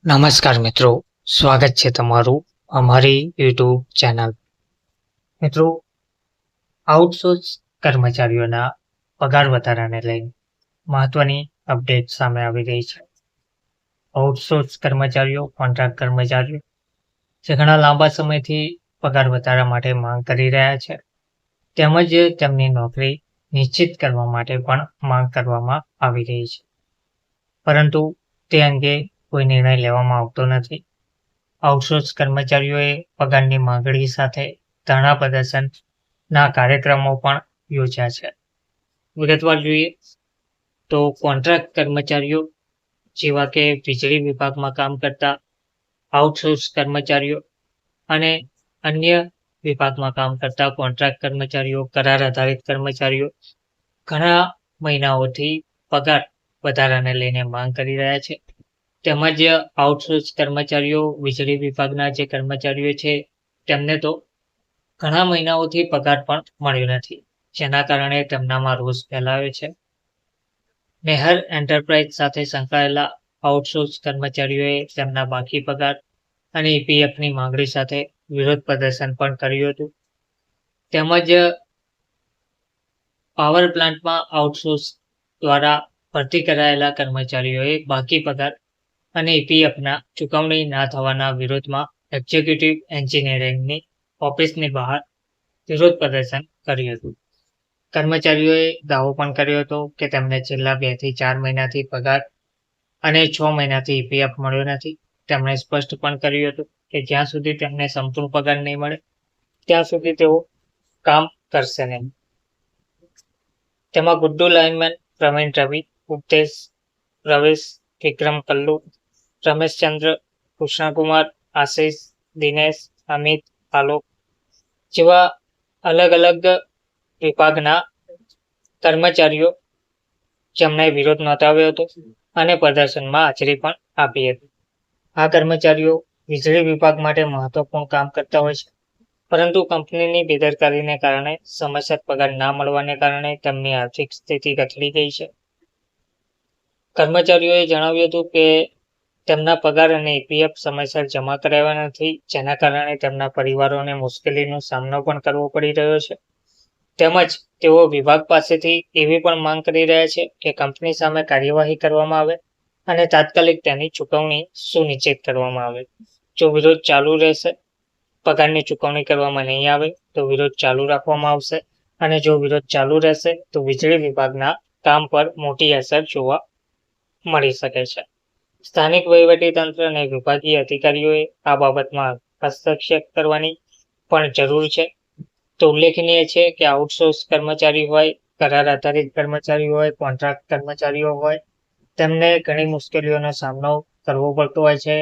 નમસ્કાર મિત્રો, સ્વાગત છે તમારું અમારી યુટ્યુબ ચેનલ. મિત્રો, આઉટસોર્સ કર્મચારીઓના પગાર વધારાને લઈને મહત્વની અપડેટ સામે આવી રહી છે. આઉટસોર્સ કર્મચારીઓ, કોન્ટ્રાક્ટ કર્મચારીઓ જે ઘણા લાંબા સમયથી પગાર વધારા માટે માંગ કરી રહ્યા છે, તેમજ તેમની નોકરી નિશ્ચિત કરવા માટે પણ માંગ કરવામાં આવી રહી છે. પરંતુ તે અંગે કોઈ નિર્ણય લેવામાં આવતો નથી. આઉટસોર્સ કર્મચારીઓએ પગારની માંગણી સાથે ધરણા પ્રદર્શનના કાર્યક્રમો પણ યોજ્યા છે. વિગતવાર જોઈએ તો કોન્ટ્રાક્ટ કર્મચારીઓ જેવા કે વીજળી વિભાગમાં કામ કરતા આઉટસોર્સ કર્મચારીઓ અને અન્ય વિભાગમાં કામ કરતા કોન્ટ્રાક્ટ કર્મચારીઓ, કરાર આધારિત કર્મચારીઓ ઘણા મહિનાઓથી પગાર વધારાને લઈને માંગ કરી રહ્યા છે. તેમજ આઉટસોર્સ કર્મચારીઓ, વીજળી વિભાગના જે કર્મચારીઓ છે તેમને તો ઘણા મહિનાઓથી પગાર પણ મળ્યો નથી, જેના કારણે તેમનામાં રોષ ફેલાયો છે. મેહર એન્ટરપ્રાઇઝ સાથે સંકળાયેલા આઉટસોર્સ કર્મચારીઓએ તેમના બાકી પગાર અને ઈપીએફની માંગણી સાથે વિરોધ પ્રદર્શન પણ કર્યું હતું. તેમજ પાવર પ્લાન્ટમાં આઉટસોર્સ દ્વારા ભરતી કરાયેલા કર્મચારીઓએ બાકી પગાર અને ઈપીએફના ચૂકવણી ના થવાના વિરોધમાં એક્ઝિક્યુટિવ એન્જિનિયરિંગની ઓફિસની બહાર વિરોધ પ્રદર્શન કર્યું હતું. કર્મચારીઓએ દાવો પણ કર્યો હતો કે તેમને છેલ્લા 2 થી 4 મહિનાથી પગાર અને 6 મહિનાથી ઈપીએફ મળ્યો નથી. તેમણે સ્પષ્ટ પણ કર્યું હતું કે જ્યાં સુધી તેમને સંપૂર્ણ પગાર નહીં મળે ત્યાં સુધી તેઓ કામ કરશે નહીં. તેમાં ગુડ્ડુ લાઇનમેન, પ્રવીણ રવિ, ઉપદેશ, પ્રવેશ, વિક્રમ કલ્લુ, રમેશચંદ્ર, કૃષ્ણકુમાર, આશિષ, દિનેશ, અમિત, આલોક જેવા અલગ અલગ વિભાગના કર્મચારીઓ જેમણે વિરોધ નોંધાવ્યો હતો અને પ્રદર્શનમાં હાજરી પણ આપી હતી. આ કર્મચારીઓ વીજળી વિભાગ માટે મહત્વપૂર્ણ કામ કરતા હોય છે, પરંતુ કંપનીની બેદરકારીને કારણે સમયસર પગાર ના મળવાને કારણે તેમની આર્થિક સ્થિતિ કથળી ગઈ છે. કર્મચારીઓએ જણાવ્યું હતું કે તેમના પગાર અને ઈપીએફ સમયસર જમા કરાવ્યા નથી, જેના કારણે તેમના પરિવારોને મુશ્કેલીનો સામનો પણ કરવો પડી રહ્યો છે. તેમજ તેઓ વિભાગ પાસેથી એવી પણ માંગ કરી રહ્યા છે કે કંપની સામે કાર્યવાહી કરવામાં આવે અને તાત્કાલિક તેની ચૂકવણી સુનિશ્ચિત કરવામાં આવે. જો વિરોધ ચાલુ રહેશે, પગારની ચૂકવણી કરવામાં નહીં આવે તો વિરોધ ચાલુ રાખવામાં આવશે અને જો વિરોધ ચાલુ રહેશે તો વીજળી વિભાગના કામ પર મોટી અસર જોવા મળી શકે છે. સ્થાનિક વહીવટીતંત્ર અને વિભાગીય અધિકારીઓએ આ બાબતમાં હસ્તક્ષેપ કરવાની પણ જરૂર છે. તો ઉલ્લેખનીય છે કે આઉટસોર્સ કર્મચારી હોય, કરાર આધારિત કર્મચારી હોય, કોન્ટ્રાક્ટ કર્મચારીઓ હોય, તેમને ઘણી મુશ્કેલીઓનો સામનો કરવો પડતો હોય છે.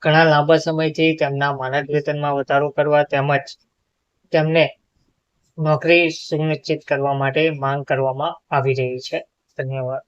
ઘણા લાંબા સમયથી તેમના માનદ વેતનમાં વધારો કરવા તેમજ તેમને નોકરી સુનિશ્ચિત કરવા માટે માંગ કરવામાં આવી રહી છે. ધન્યવાદ.